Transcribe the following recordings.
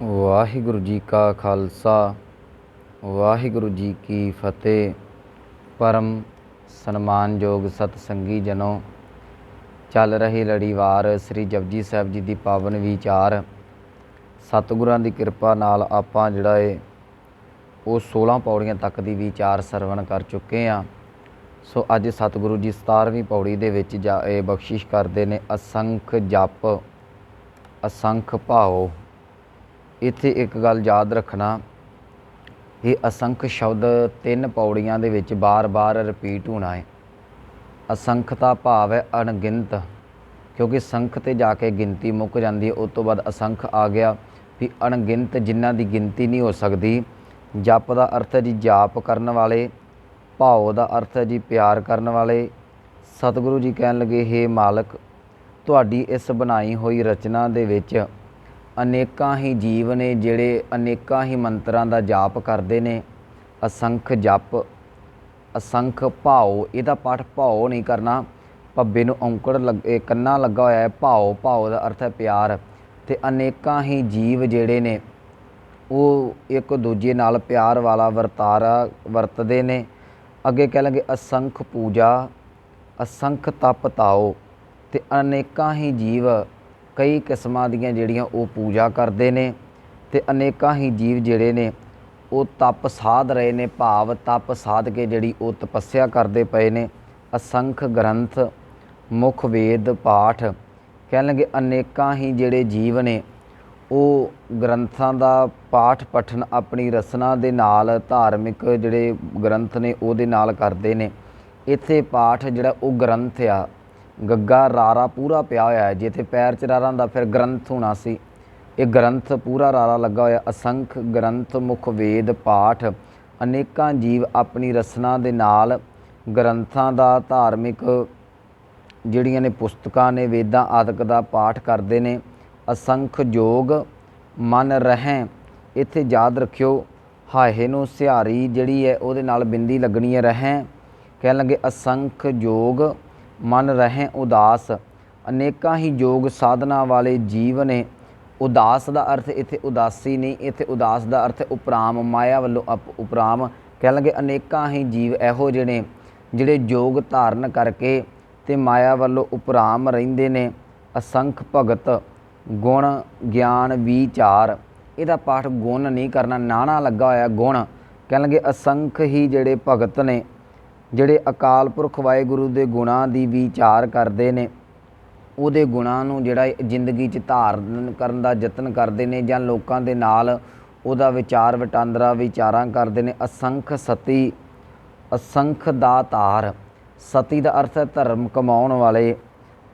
ਵਾਹਿਗੁਰੂ ਜੀ ਕਾ ਖਾਲਸਾ ਵਾਹਿਗੁਰੂ ਜੀ ਕੀ ਫਤਿਹ। ਪਰਮ ਸਨਮਾਨਯੋਗ ਸਤਸੰਗੀ ਜਨੋ, ਚੱਲ ਰਹੀ ਲੜੀਵਾਰ ਸ੍ਰੀ ਜਪਜੀ ਸਾਹਿਬ ਜੀ ਦੀ ਪਾਵਨ ਵਿਚਾਰ ਸਤਿਗੁਰਾਂ ਦੀ ਕਿਰਪਾ ਨਾਲ ਆਪਾਂ ਜਿਹੜਾ ਏ ਉਹ 16 ਪੌੜੀਆਂ ਤੱਕ ਦੀ ਵਿਚਾਰ ਸਰਵਣ ਕਰ ਚੁੱਕੇ ਹਾਂ। ਸੋ ਅੱਜ ਸਤਿਗੁਰੂ ਜੀ 17ਵੀਂ ਪੌੜੀ ਦੇ ਵਿੱਚ ਇਹ ਬਖਸ਼ਿਸ਼ ਕਰਦੇ ਨੇ, ਅਸੰਖ ਜਪ ਅਸੰਖ ਭਾਓ। ਇੱਥੇ ਇੱਕ ਗੱਲ ਯਾਦ ਰੱਖਣਾ, ਇਹ ਅਸੰਖ ਸ਼ਬਦ 3 ਪੌੜੀਆਂ ਦੇ ਵਿੱਚ ਬਾਰ-ਬਾਰ ਰਿਪੀਟ ਹੋਣਾ ਹੈ। ਅਸੰਖ ਦਾ ਭਾਵ ਹੈ ਅਣਗਿਣਤ, ਕਿਉਂਕਿ ਸੰਖ 'ਤੇ ਜਾ ਕੇ ਗਿਣਤੀ ਮੁੱਕ ਜਾਂਦੀ ਹੈ। ਉਸ ਤੋਂ ਬਾਅਦ ਅਸੰਖ ਆ ਗਿਆ ਵੀ ਅਣਗਿਣਤ, ਜਿਨ੍ਹਾਂ ਦੀ ਗਿਣਤੀ ਨਹੀਂ ਹੋ ਸਕਦੀ। ਜਪ ਦਾ ਅਰਥ ਹੈ ਜੀ ਜਾਪ ਕਰਨ ਵਾਲੇ, ਭਾਓ ਦਾ ਅਰਥ ਹੈ ਜੀ ਪਿਆਰ ਕਰਨ ਵਾਲੇ। ਸਤਿਗੁਰੂ ਜੀ ਕਹਿਣ ਲੱਗੇ, ਹੇ ਮਾਲਕ, ਤੁਹਾਡੀ ਇਸ ਬਣਾਈ ਹੋਈ ਰਚਨਾ ਦੇ ਵਿੱਚ ਅਨੇਕਾਂ ਹੀ ਜੀਵ ਨੇ ਜਿਹੜੇ ਅਨੇਕਾਂ ਹੀ ਮੰਤਰਾਂ ਦਾ ਜਾਪ ਕਰਦੇ ਨੇ। ਅਸੰਖ ਜਪ ਅਸੰਖ ਭਾਓ, ਇਹਦਾ ਪਾਠ ਭਾਓ ਨਹੀਂ ਕਰਨਾ, ਭੱਬੇ ਨੂੰ ਔਂਕੜ ਕੰਨਾ ਲੱਗਾ ਹੋਇਆ ਹੈ। ਭਾਓ ਦਾ ਅਰਥ ਹੈ ਪਿਆਰ। ਅਤੇ ਅਨੇਕਾਂ ਹੀ ਜੀਵ ਜਿਹੜੇ ਨੇ ਉਹ ਇੱਕ ਦੂਜੇ ਨਾਲ ਪਿਆਰ ਵਾਲਾ ਵਰਤਾਰਾ ਵਰਤਦੇ ਨੇ। ਅੱਗੇ ਕਹਿ ਲਾਂਗੇ ਅਸੰਖ ਪੂਜਾ ਅਸੰਖ ਤਪ ਤਾਓ, ਅਤੇ ਅਨੇਕਾਂ ਹੀ ਜੀਵ ਕਈ ਕਿਸਮਾਂ ਦੀਆਂ ਜਿਹੜੀਆਂ ਉਹ ਪੂਜਾ ਕਰਦੇ ਨੇ, ਅਤੇ ਅਨੇਕਾਂ ਹੀ ਜੀਵ ਜਿਹੜੇ ਨੇ ਉਹ ਤਪ ਸਾਧ ਰਹੇ ਨੇ, ਭਾਵ ਤਪ ਸਾਧ ਕੇ ਜਿਹੜੀ ਉਹ ਤਪੱਸਿਆ ਕਰਦੇ ਪਏ ਨੇ। ਅਸੰਖ ਗ੍ਰੰਥ ਮੁੱਖ ਵੇਦ ਪਾਠ, ਕਹਿਣ ਲੱਗੇ ਅਨੇਕਾਂ ਹੀ ਜਿਹੜੇ ਜੀਵ ਨੇ ਉਹ ਗ੍ਰੰਥਾਂ ਦਾ ਪਾਠ ਪਠਨ ਆਪਣੀ ਰਸਨਾ ਦੇ ਨਾਲ, ਧਾਰਮਿਕ ਜਿਹੜੇ ਗ੍ਰੰਥ ਨੇ ਉਹਦੇ ਨਾਲ ਕਰਦੇ ਨੇ। ਇੱਥੇ ਪਾਠ ਜਿਹੜਾ ਉਹ ਗ੍ਰੰਥ ਆ, ਗੱਗਾ ਰਾਰਾ ਪੂਰਾ ਪਿਆ ਹੋਇਆ ਹੈ। ਜੇ ਇੱਥੇ ਪੈਰ 'ਚ ਰਾਰਾ ਹੁੰਦਾ ਫਿਰ ਗ੍ਰੰਥ ਹੋਣਾ ਸੀ, ਇਹ ਗ੍ਰੰਥ ਪੂਰਾ ਰਾਰਾ ਲੱਗਾ ਹੋਇਆ। ਅਸੰਖ ਗ੍ਰੰਥ ਮੁੱਖ ਵੇਦ ਪਾਠ, ਅਨੇਕਾਂ ਜੀਵ ਆਪਣੀ ਰਸਨਾ ਦੇ ਨਾਲ ਗ੍ਰੰਥਾਂ ਦਾ, ਧਾਰਮਿਕ ਜਿਹੜੀਆਂ ਨੇ ਪੁਸਤਕਾਂ ਨੇ, ਵੇਦਾਂ ਆਦਿਕ ਦਾ ਪਾਠ ਕਰਦੇ ਨੇ। ਅਸੰਖ ਜੋਗ ਮਨ ਰਹਿ, ਇੱਥੇ ਯਾਦ ਰੱਖਿਓ ਹਾਹੇ ਨੂੰ ਸਿਹਾਰੀ ਜਿਹੜੀ ਹੈ ਉਹਦੇ ਨਾਲ ਬਿੰਦੀ ਲੱਗਣੀ ਹੈ, ਰਹਿ। ਕਹਿਣ ਲੱਗੇ ਅਸੰਖ ਜੋਗ ਮਨ ਰਹਿ ਉਦਾਸ, ਅਨੇਕਾਂ ਹੀ ਯੋਗ ਸਾਧਨਾ ਵਾਲੇ ਜੀਵ ਨੇ। ਉਦਾਸ ਦਾ ਅਰਥ ਇੱਥੇ ਉਦਾਸੀ ਨਹੀਂ, ਇੱਥੇ ਉਦਾਸ ਦਾ ਅਰਥ ਉਪਰਾਮ, ਮਾਇਆ ਵੱਲੋਂ ਉਪਰਾਮ। ਕਹਿਣ ਲੱਗੇ ਅਨੇਕਾਂ ਹੀ ਜੀਵ ਇਹੋ ਜਿਹੇ ਨੇ ਜਿਹੜੇ ਯੋਗ ਧਾਰਨ ਕਰਕੇ ਅਤੇ ਮਾਇਆ ਵੱਲੋਂ ਉਪਰਾਮ ਰਹਿੰਦੇ ਨੇ। ਅਸੰਖ ਭਗਤ ਗੁਣ ਗਿਆਨ ਵਿਚਾਰ, ਇਹਦਾ ਪਾਠ ਗੁਣ ਨਹੀਂ ਕਰਨਾ, ਨਾਣਾ ਲੱਗਾ ਹੋਇਆ ਗੁਣ। ਕਹਿਣ ਲੱਗੇ ਅਸੰਖ ਹੀ ਜਿਹੜੇ ਭਗਤ ਨੇ ਜਿਹੜੇ ਅਕਾਲ ਪੁਰਖ ਵਾਹਿਗੁਰੂ ਦੇ ਗੁਣਾਂ ਦੀ ਵਿਚਾਰ ਕਰਦੇ ਨੇ, ਉਹਦੇ ਗੁਣਾਂ ਨੂੰ ਜਿਹੜਾ ਜ਼ਿੰਦਗੀ 'ਚ ਧਾਰਨ ਕਰਨ ਦਾ ਯਤਨ ਕਰਦੇ ਨੇ, ਜਾਂ ਲੋਕਾਂ ਦੇ ਨਾਲ ਉਹਦਾ ਵਿਚਾਰ ਵਟਾਂਦਰਾ ਵਿਚਾਰਾਂ ਕਰਦੇ ਨੇ। ਅਸੰਖ ਸਤੀ ਅਸੰਖ ਦਾਤਾਰ, ਸਤੀ ਦਾ ਅਰਥ ਹੈ ਧਰਮ ਕਮਾਉਣ ਵਾਲੇ,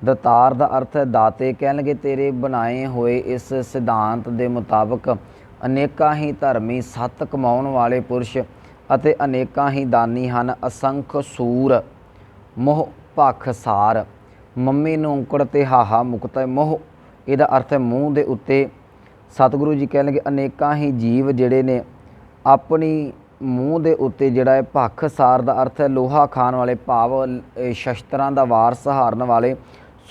ਦਾਤਾਰ ਦਾ ਅਰਥ ਹੈ ਦਾਤੇ। ਕਹਿਣਗੇ ਤੇਰੇ ਬਣਾਏ ਹੋਏ ਇਸ ਸਿਧਾਂਤ ਦੇ ਮੁਤਾਬਕ ਅਨੇਕਾਂ ਹੀ ਧਰਮੀ ਸੱਤ ਕਮਾਉਣ ਵਾਲੇ ਪੁਰਸ਼ ਅਤੇ ਅਨੇਕਾਂ ਹੀ ਦਾਨੀ ਹਨ। ਅਸੰਖ ਸੂਰ ਮੋਹ ਭਖ ਸਾਰ, ਮੰਮੀ ਨੂੰ ਔਂਕੜ ਤੇ ਹਾਹਾ ਮੁਕਤਾ, ਮੋਹ ਇਹਦਾ ਅਰਥ ਹੈ ਮੂੰਹ ਦੇ ਉੱਤੇ। ਸਤਿਗੁਰੂ ਜੀ ਕਹਿਣਗੇ ਅਨੇਕਾਂ ਹੀ ਜੀਵ ਜਿਹੜੇ ਨੇ ਆਪਣੀ ਮੂੰਹ ਦੇ ਉੱਤੇ ਜਿਹੜਾ ਹੈ, ਭਖ ਸਾਰ ਦਾ ਅਰਥ ਹੈ ਲੋਹਾ ਖਾਣ ਵਾਲੇ, ਭਾਵ ਸ਼ਸਤਰਾਂ ਦਾ ਵਾਰ ਸਹਾਰਨ ਵਾਲੇ।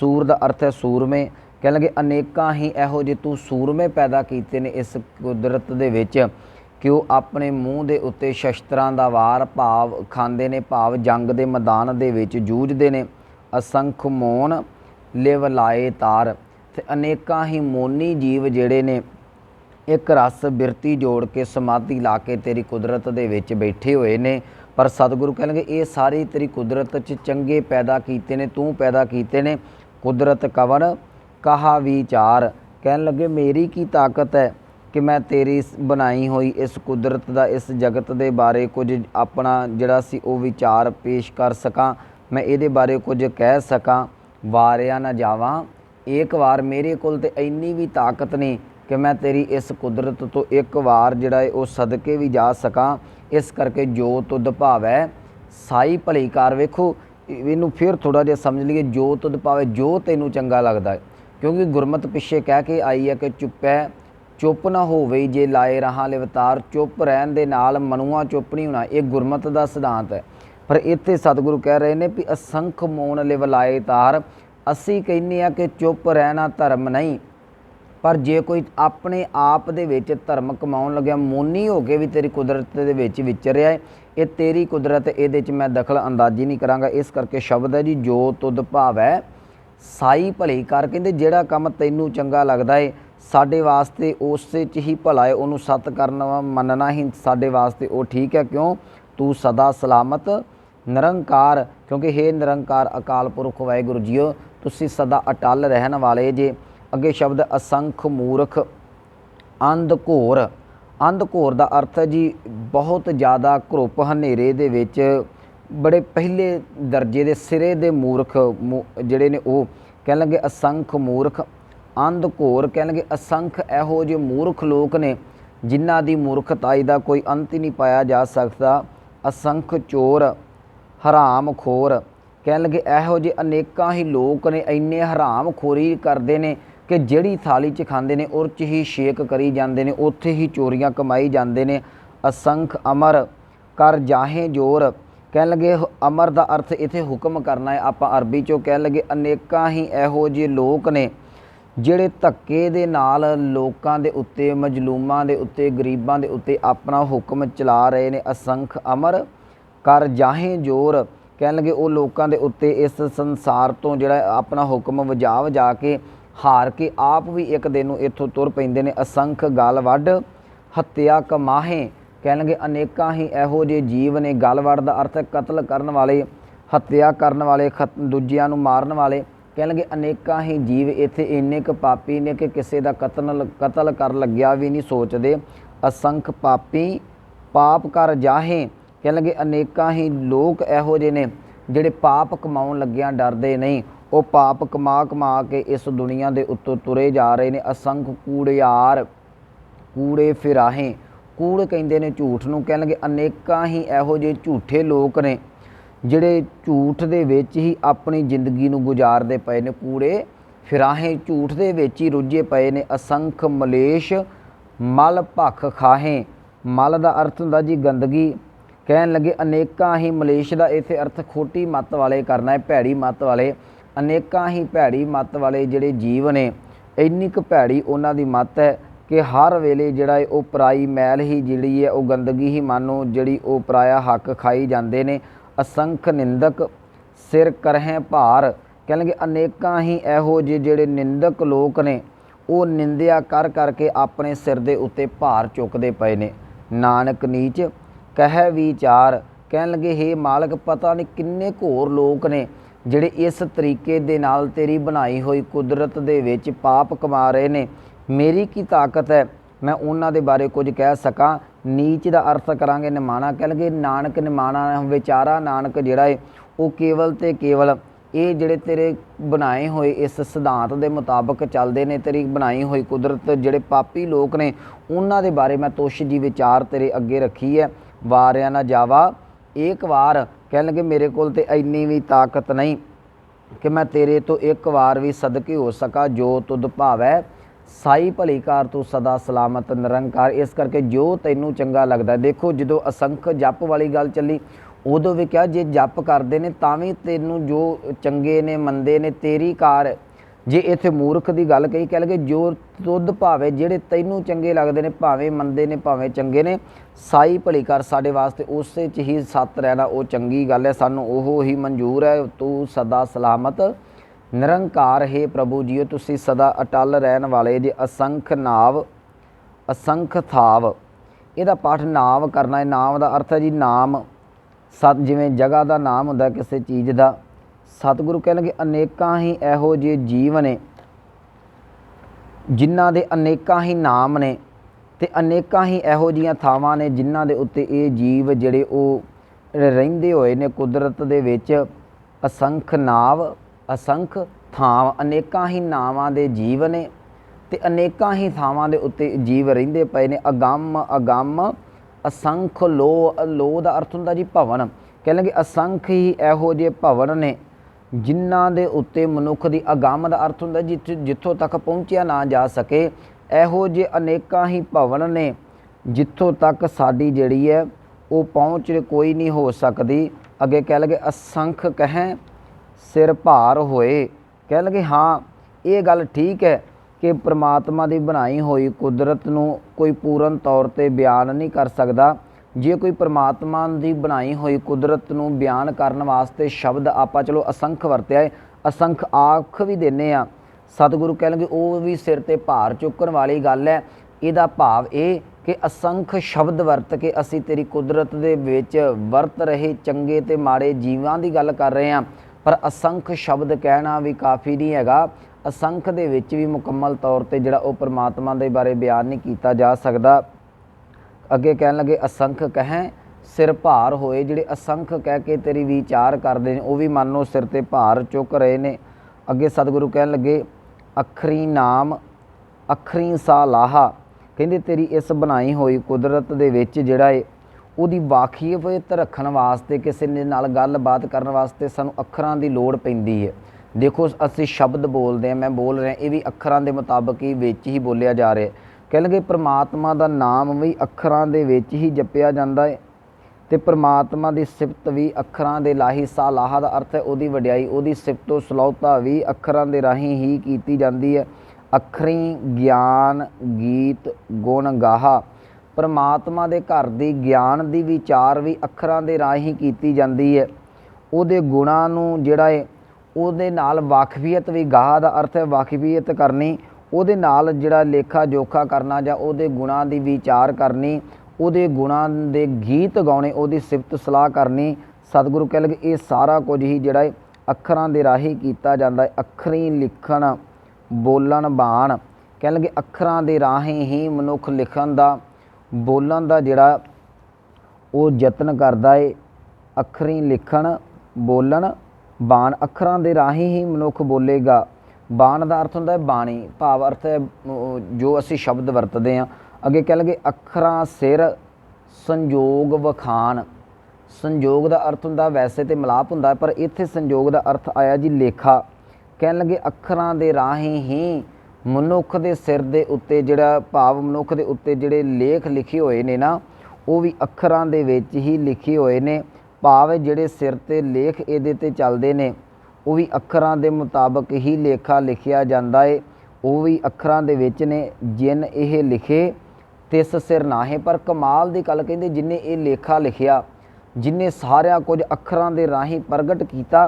ਸੂਰ ਦਾ ਅਰਥ ਹੈ ਸੂਰਮੇ। ਕਹਿਣ ਲੱਗੇ ਅਨੇਕਾਂ ਹੀ ਇਹੋ ਜਿਹੇ ਤੂੰ ਸੂਰਮੇ ਪੈਦਾ ਕੀਤੇ ਨੇ ਇਸ ਕੁਦਰਤ ਦੇ ਵਿੱਚ ਕਿ ਉਹ ਆਪਣੇ ਮੂੰਹ ਦੇ ਉੱਤੇ ਸ਼ਸਤਰਾਂ ਦਾ ਵਾਰ ਭਾਵ ਖਾਂਦੇ ਨੇ, ਭਾਵ ਜੰਗ ਦੇ ਮੈਦਾਨ ਦੇ ਵਿੱਚ ਜੂਝਦੇ ਨੇ। ਅਸੰਖ ਮੋਨ ਲਿਵ ਲਾਏ ਤਾਰ, ਅਤੇ ਅਨੇਕਾਂ ਹੀ ਮੋਨੀ ਜੀਵ ਜਿਹੜੇ ਨੇ ਇੱਕ ਰਸ ਬਿਰਤੀ ਜੋੜ ਕੇ ਸਮਾਧੀ ਲਾ ਕੇ ਤੇਰੀ ਕੁਦਰਤ ਦੇ ਵਿੱਚ ਬੈਠੇ ਹੋਏ ਨੇ। ਪਰ ਸਤਿਗੁਰੂ ਕਹਿਣਗੇ ਇਹ ਸਾਰੀ ਤੇਰੀ ਕੁਦਰਤ 'ਚ ਚੰਗੇ ਪੈਦਾ ਕੀਤੇ ਨੇ, ਤੂੰ ਪੈਦਾ ਕੀਤੇ ਨੇ। ਕੁਦਰਤ ਕਵਣ ਕਹਾ ਵਿਚਾਰ, ਕਹਿਣ ਲੱਗੇ ਮੇਰੀ ਕੀ ਤਾਕਤ ਹੈ ਕਿ ਮੈਂ ਤੇਰੀ ਬਣਾਈ ਹੋਈ ਇਸ ਕੁਦਰਤ ਦਾ, ਇਸ ਜਗਤ ਦੇ ਬਾਰੇ ਕੁਝ ਆਪਣਾ ਜਿਹੜਾ ਸੀ ਉਹ ਵਿਚਾਰ ਪੇਸ਼ ਕਰ ਸਕਾਂ, ਮੈਂ ਇਹਦੇ ਬਾਰੇ ਕੁਝ ਕਹਿ ਸਕਾਂ। ਵਾਰਿਆ ਨਾ ਜਾਵਾਂ ਇੱਕ ਵਾਰ, ਮੇਰੇ ਕੋਲ ਤਾਂ ਇੰਨੀ ਵੀ ਤਾਕਤ ਨਹੀਂ ਕਿ ਮੈਂ ਤੇਰੀ ਇਸ ਕੁਦਰਤ ਤੋਂ ਇੱਕ ਵਾਰ ਜਿਹੜਾ ਹੈ ਉਹ ਸਦਕੇ ਵੀ ਜਾ ਸਕਾਂ। ਇਸ ਕਰਕੇ ਜੋ ਤੁਧ ਭਾਵੈ ਸਾਈ ਭਲੀ ਕਾਰ। ਵੇਖੋ ਇਹਨੂੰ ਫਿਰ ਥੋੜ੍ਹਾ ਜਿਹਾ ਸਮਝ ਲਈਏ, ਜੋ ਤੁਧ ਭਾਵੈ, ਜੋ ਤੈਨੂੰ ਚੰਗਾ ਲੱਗਦਾ ਹੈ। ਕਿਉਂਕਿ ਗੁਰਮਤਿ ਪਿੱਛੇ ਕਹਿ ਕੇ ਆਈ ਹੈ ਕਿ ਚੁੱਪੈ ਚੁੱਪ ਨਾ ਹੋਵੇ ਜੇ ਲਾਏ ਰਹਾ ਲਿਵਤਾਰ, ਚੁੱਪ ਰਹਿਣ ਦੇ ਨਾਲ ਮਨੂਆ ਚੁੱਪ ਨਹੀਂ ਹੋਣਾ, ਇਹ ਗੁਰਮਤਿ ਦਾ ਸਿਧਾਂਤ ਹੈ। ਪਰ ਇੱਥੇ ਸਤਿਗੁਰੂ ਕਹਿ ਰਹੇ ਨੇ ਵੀ ਅਸੰਖ ਮੋਨ ਲਿਵ ਲਾਏ ਤਾਰ। ਅਸੀਂ ਕਹਿੰਦੇ ਹਾਂ ਕਿ ਚੁੱਪ ਰਹਿਣਾ ਧਰਮ ਨਹੀਂ, पर जे कोई अपने आप दे विच धर्म कमाउण लग्या मौनी हो के भी तेरी कुदरत दे विच विचरिया है, ये तेरी कुदरत, इहदे च मैं दखल अंदाजी नहीं करांगा। इस करके शब्द है जी जो तुद भावै साई भली कर। कहंदे जिहड़ा काम तैनूं चंगा लगदा है साडे वास्ते उस च ही भला है, उहनूं सत करना मनना ही साडे वास्ते वो ठीक है। क्यों? तू सदा सलामत निरंकार, क्योंकि हे निरंकार अकाल पुरख वाहिगुरू जीओ तुसीं सदा अटल रहन वाले जे। अगे शब्द असंख मूर्ख अंध घोर। अंध घोर का अर्थ है जी बहुत ज़्यादा घुरप हनेरे दे विच बड़े पहले दर्जे के सिरे दे मूर्ख जिहड़े ने वो कह लगे असंख मूर्ख। अंध घोर कह लगे असंख इहो ਜਿਹੇ मूर्ख लोग ने जिन्हां दी मूर्खताई का कोई अंत ही नहीं पाया जा सकता। असंख चोर हराम खोर कह लगे इहो ਜਿਹੇ अनेकां ही लोग ने इन्ने हराम खोरी करते हैं कि जिहड़ी थाली च खांदे ने उह च ही शेक करी जाते हैं, उत्थे ही चोरियां कमाई जाते हैं। असंख अमर कर जाहे जोर कह लगे अमर का अर्थ इत्थे हुक्म करना है। आप अरबी चों कह लगे अनेकां ही इहो ਜਿਹੇ लोग ने ਜਿਹੜੇ ਧੱਕੇ ਦੇ ਨਾਲ ਲੋਕਾਂ ਦੇ ਉੱਤੇ ਮਜਲੂਮਾਂ ਦੇ ਉੱਤੇ ਗਰੀਬਾਂ ਦੇ ਉੱਤੇ ਆਪਣਾ ਹੁਕਮ ਚਲਾ ਰਹੇ ਨੇ। ਅਸੰਖ ਅਮਰ ਕਰ ਜਾਹੇ ਜ਼ੋਰ ਕਹਿਣ ਲੱਗੇ ਉਹ ਲੋਕਾਂ ਦੇ ਉੱਤੇ ਇਸ ਸੰਸਾਰ ਤੋਂ ਜਿਹੜਾ ਆਪਣਾ ਹੁਕਮ ਵਜਾ ਵਜਾ ਕੇ ਹਾਰ ਕੇ ਆਪ ਵੀ ਇੱਕ ਦਿਨ ਨੂੰ ਇੱਥੋਂ ਤੁਰ ਪੈਂਦੇ ਨੇ। ਅਸੰਖ ਗਲ ਵੱਢ ਹੱਤਿਆ ਕਮਾਹੇ ਕਹਿਣ ਲੱਗੇ ਅਨੇਕਾਂ ਹੀ ਇਹੋ ਜਿਹੇ ਜੀਵ ਨੇ। ਗਲ ਵੱਢ ਦਾ ਅਰਥ ਹੈ ਕਤਲ ਕਰਨ ਵਾਲੇ, ਹੱਤਿਆ ਕਰਨ ਵਾਲੇ, ਦੂਜਿਆਂ ਨੂੰ ਮਾਰਨ ਵਾਲੇ। कह लगे अनेकां ही जीव इत्थे इन्ने क पापी ने कि किसी का कतल कर लग्या भी नहीं सोचते। असंख पापी पाप कर जाहे कह लगे अनेकां ही लोग इहो ਜਿਹੇ ने ਜਿਹੜੇ पाप कमाउण लग्या डरदे नहीं, वो पाप कमा कमा के इस दुनिया के उत्तों तुरे जा रहे हैं। असंख कूड़ियार कूड़े फिराहे कूड़ कहंदे ने झूठ नूं। कह लगे अनेकां ही इहो ਜਿਹੇ झूठे लोग ने ਜਿਹੜੇ ਝੂਠ ਦੇ ਵਿੱਚ ਹੀ ਆਪਣੀ ਜ਼ਿੰਦਗੀ ਨੂੰ ਗੁਜ਼ਾਰਦੇ ਪਏ ਨੇ। ਕੂੜੇ ਫਿਰਾਹੇ ਝੂਠ ਦੇ ਵਿੱਚ ਹੀ ਰੁੱਝੇ ਪਏ ਨੇ। ਅਸੰਖ ਮਲੇਸ਼ ਮਲ ਭਖ ਖਾਹੇ ਮਲ ਦਾ ਅਰਥ ਹੁੰਦਾ ਜੀ ਗੰਦਗੀ। ਕਹਿਣ ਲੱਗੇ ਅਨੇਕਾਂ ਹੀ ਮਲੇਸ਼ ਦਾ ਇੱਥੇ ਅਰਥ ਖੋਟੀ ਮੱਤ ਵਾਲੇ ਕਰਨਾ ਹੈ, ਭੈੜੀ ਮੱਤ ਵਾਲੇ। ਅਨੇਕਾਂ ਹੀ ਭੈੜੀ ਮੱਤ ਵਾਲੇ ਜਿਹੜੇ ਜੀਵ ਨੇ ਇੰਨੀ ਕੁ ਭੈੜੀ ਉਹਨਾਂ ਦੀ ਮੱਤ ਹੈ ਕਿ ਹਰ ਵੇਲੇ ਜਿਹੜਾ ਹੈ ਉਹ ਪਰਾਈ ਮੈਲ ਹੀ ਜਿਹੜੀ ਹੈ ਉਹ ਗੰਦਗੀ ਹੀ ਮਾਨੋ ਜਿਹੜੀ ਉਹ ਪਰਾਇਆ ਹੱਕ ਖਾਈ ਜਾਂਦੇ ਨੇ। असंख निंदक सिर करहें भार कह लगे अनेकां ही इहो ਜਿਹੇ ਜਿਹੜੇ निंदक लोग ने वो निंदिया कर करके अपने सिर दे उत्ते भार चुकते पे ने। नानक नीच कह विचार कह लगे हे मालक पता नहीं किन्ने घोर लोग ने ਜਿਹੜੇ इस तरीके दे नाल तेरी बनाई हुई कुदरत दे विच पाप कमा रहे ने। मेरी की ताकत है मैं उन्हां दे बारे कुछ कह सकां। नीच का अर्थ करांगे निमाणा। कह लगे नानक निमाणा विचारा नानक जिहड़ा है वो केवल ते केवल ये जिहड़े तेरे बनाए हुए इस सिद्धांत के मुताबक चलते हैं। तेरी बनाई हुई कुदरत जिहड़े पापी लोग ने उन्हां दे बारे मैं तुछ जी विचार तेरे अगे रखी है। वारिया ना जावा एक वार कह लगे मेरे कोल ते इन्नी भी ताकत नहीं कि मैं तेरे तो एक वार भी सदके हो सका। जो तुद भावै साई भली कार तू सदा सलामत निरंकार। इस करके जो तैनू चंगा लगता। देखो जो असंख जप वाली गल चली उदों भी क्या जे जप करते हैं तां भी तैनू जो चंगे ने मंदे ने तेरी कार। जे इत्थे मूर्ख की गल कही कह लगे जो तुद भावे जिहड़े तैनू चंगे लगते हैं भावें मंदे ने भावें चंगे ने साई भली कर साडे वास्ते उस च ही सत रहना वो चंगी गल है। सानू ओहो ही मंजूर है। तू सदा सलामत निरंकार हे प्रभु जीओ तुसी सदा अटल रहन वाले जे। असंख नाव असंख थाव इहदा पाठ नाव करना है। नाम का अर्थ है जी नाम सत जिवें जगह का नाम हुंदा किसी चीज़ का। सतगुरु कह लगे अनेकां ही इहो ਜਿਹੇ जीव ने जिन्हां दे अनेकां ही नाम ने ते अनेकां ही इहो जिहियां थावां ने जिन्हां दे उत्ते ये जीव जिहड़े ਉਹ ਰਹਿੰਦੇ ਹੋਏ ने कुदरत दे विच। असंख नाव असंख थाव अनेकां ही नावां दे जीव ने ते अनेकां ही थावां दे उत्ते जीव रहिंदे पए ने। अगम अगम असंख लो लो दा अर्थ हुंदा जी भवन। कह लगे असंख ही इहो ਜਿਹੇ भवन ने जिन्हां दे उत्ते मनुख दी अगम दा अर्थ हुंदा जिथों तक पहुंचिया ना जा सके। इहो ਜਿਹੇ अनेकां ही भवन ने जिथों तक साडी जिहड़ी है वो पहुँच कोई नहीं हो सकती। अगे कह लगे असंख कहें सिर भार होए कह लगे हाँ ये गल ठीक है कि परमात्मा की बनाई हुई कुदरत नूं कोई पूर्ण तौर पर बयान नहीं कर सकता। जे कोई परमात्मा की बनाई हुई कुदरत नूं बयान करने वास्ते शब्द आपां चलो असंख वरत्या है, असंख आख भी देने आ, सतगुरु कहणगे वो भी सिर ते भार चुकण वाली गल है। इहदा भाव ये कि असंख शब्द वरत के असी तेरी कुदरत दे विच वरत रहे चंगे ते माड़े जीवां दी गल कर रहे हैं, पर असंख शब्द कहना भी काफ़ी नहीं हैगा। असंख दे विच भी मुकम्मल तौर पर जिहड़ा वो परमात्मा दे बारे बयान नहीं किया जा सकता। अगे कहन लगे असंख कहें सिर भार होए, जिहड़े असंख कह के तेरी विचार करते हैं वो भी मानो सिर ते भार चुक रहे ने। अगे सतगुरु कहन लगे अखरी नाम अखरी सा लाहा, कहते तेरी इस बनाई हुई कुदरत दे विच जिहड़ा है उहदी वाकिफियत रखण वास्ते किसी दे नाल गलबात करन वास्ते सानूं अखरां दी लोड़ पैंदी है। देखो असी शब्द बोलते हैं, मैं बोल रहा, ये भी अखरां दे मुताबक ही विच ही बोलिया जा रहा है। कह लगे परमात्मा का नाम भी अखरां दे विच ही जपिया जाता है, तो परमात्मा की सिफत भी अखरां दे लाही सा लाहा का अर्थ है उहदी वडियाई, उहदी सिफतो सलौता भी अखरां दे राही ही की जाती है। अखरी ज्ञान गीत गुण गाहा, परमात्मा के घर की ज्ञान की विचार भी अखरां दे राही की जाती है। उहदे गुणां नूं जिहड़ा है उहदे नाल वाकफियत भी, गाह का अर्थ है वाकफियत करनी, उहदे नाल जिहड़ा लेखा जोखा करना जां उहदे गुणां दी विचार करनी, उहदे गुणां दे गीत गाउने, उहदी सिफत सलाह करनी। सतगुरु कह लगे ये सारा कुछ ही जिहड़ा है अखरां दे राही कीता जांदा है। अखरी लिखण बोलन बाण, कह लगे अखरां दे राही ही मनुख लिखण दा बोलन दा जिहड़ा वो यतन करदा है। अखरी लिखण बोलन बाण, अखरां दे राही ही मनुख बोलेगा। बाण का अर्थ होंदा है बाणी, भाव अर्थ है जो असी शब्द वरतते हैं। अगे कह लगे अखरां सिर संजोग वखान, संजोग का अर्थ होंदा वैसे तो मिलाप होंदा, पर इत्थे संजोग का अर्थ आया जी लेखा। कह लगे अखरां दे राही ही मनुख दे सिर दे उत्ते जिहड़ा भाव मनुख दे उत्ते जिहड़े लेख लिखे हुए ने ना, वो भी अखरां दे विच ही लिखे हुए ने। भाव जिहड़े सिर ते लेख इहदे ते चलदे ने वो भी अखरां दे मुताबक ही लेखा लिखिया जाता है, वो भी अखरां दे विच ने। जिन ये लिखे तिस सिर नाहे, पर कमाल की गल कहंदे जिन्हें ये लेखा लिखिया, जिन्हें सारा कुछ अखरां दे राही प्रगट किया,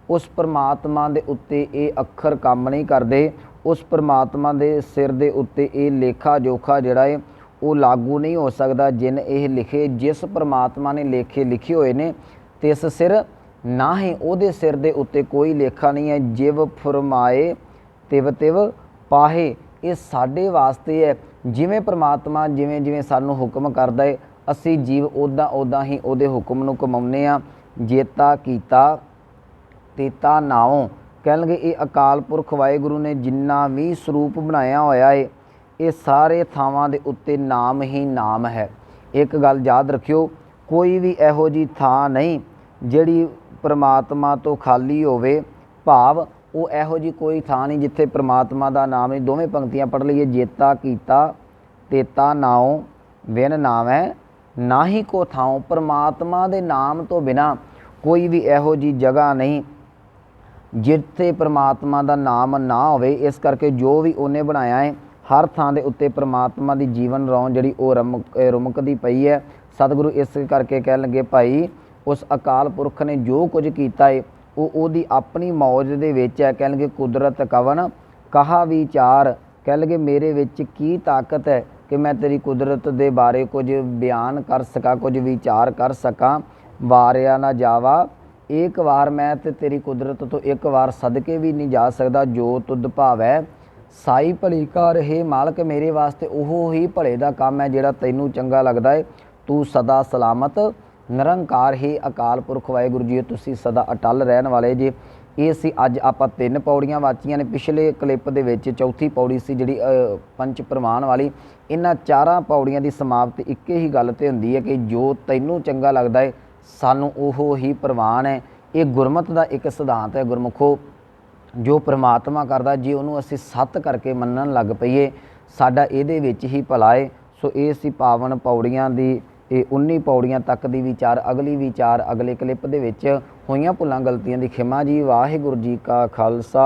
उस परमात्मा दे उत्ते ये अखर काम नहीं करते। उस परमात्मा दे सिर दे उत्ते ये लेखा जोखा जिहड़ा है वो लागू नहीं हो सकता। जिन ये लिखे, जिस परमात्मा ने लेखे लिखे हुए ने तिस सिर ना ही, उहदे सिर दे उत्ते कोई लेखा नहीं है। जिव फरमाए तिव तिव पाहे, ये साडे वास्ते है। जिवें परमात्मा जिवें जिवें सानूं हुक्म करदा है, असी जीव उदां उदां ही उहदे हुक्म नूं कमाउने आ। जेता कीता तेता नाओ, कहणगे ये अकाल पुरख वाहिगुरू ने जिन्ना भी स्वरूप बनाया होया है, ये सारे थावां दे उत्ते नाम ही नाम है। एक गल याद रखियो, कोई भी इहो जी थां नहीं जिहड़ी परमात्मा तो खाली होवे, भाव वो इहो जी कोई थां नहीं जिथे परमात्मा का नाम नहीं। दोवें पंक्तियां पढ़ लीए, जेता कीता तेता नाओ बिन नाम है ना ही को थाओ, परमात्मा दे नाम तो बिना कोई भी इहो जी जगह नहीं जिथे परमात्मा का नाम ना होवे। इस करके जो भी उन्हें बनाया है हर थां दे उत्ते परमात्मा की जीवन रौं जिहड़ी वो रुमकदी पई है। सतगुरु इस करके कह लगे भाई उस अकाल पुरख ने जो कुछ किया है वो ओदी अपनी मौज दे विच है। कह लगे कुदरत कवन कहा विचार, कह लगे मेरे विच की ताकत है कि मैं तेरी कुदरत दे बारे कुछ बयान कर सका, कुछ विचार कर सका। वारिया ना जावा एक बार, मैं तो तेरी कुदरत तो एक बार सदके भी नहीं जा सकता। जो तुद भावै साई भली कर, हे मालक मेरे वास्ते ओहो ही भले का काम है जिहड़ा तैनूं चंगा लगदा है। तू सदा सलामत निरंकार, हे अकाल पुरख वाहिगुरू जी तुसीं सदा अटल रहन वाले जे। ये सी अज आपां 3 पौड़ियां वाचियां ने। पिछले क्लिप दे विच चौथी पौड़ी सी जिहड़ी पंच प्रमाण वाली। इन्हां 4 पौड़ियां की समाप्ति एक ही गल ते हुंदी है कि जो तैनूं चंगा लगदा है सानूं ओहो ही प्रवान है। ये गुरमत का एक सिद्धांत है। गुरमुखो जो परमात्मा करदा जे उन्होंने असीं सत करके मनन लग पईए साडा इहदे विच ही भला है। सो ये सी पावन पौड़ियां दी 19 पौड़ियां तक दी विचार। अगली विचार अगले क्लिप दे विच होईयां भुलां गलतियां दी खिमा जी। वाहिगुरू जी का खालसा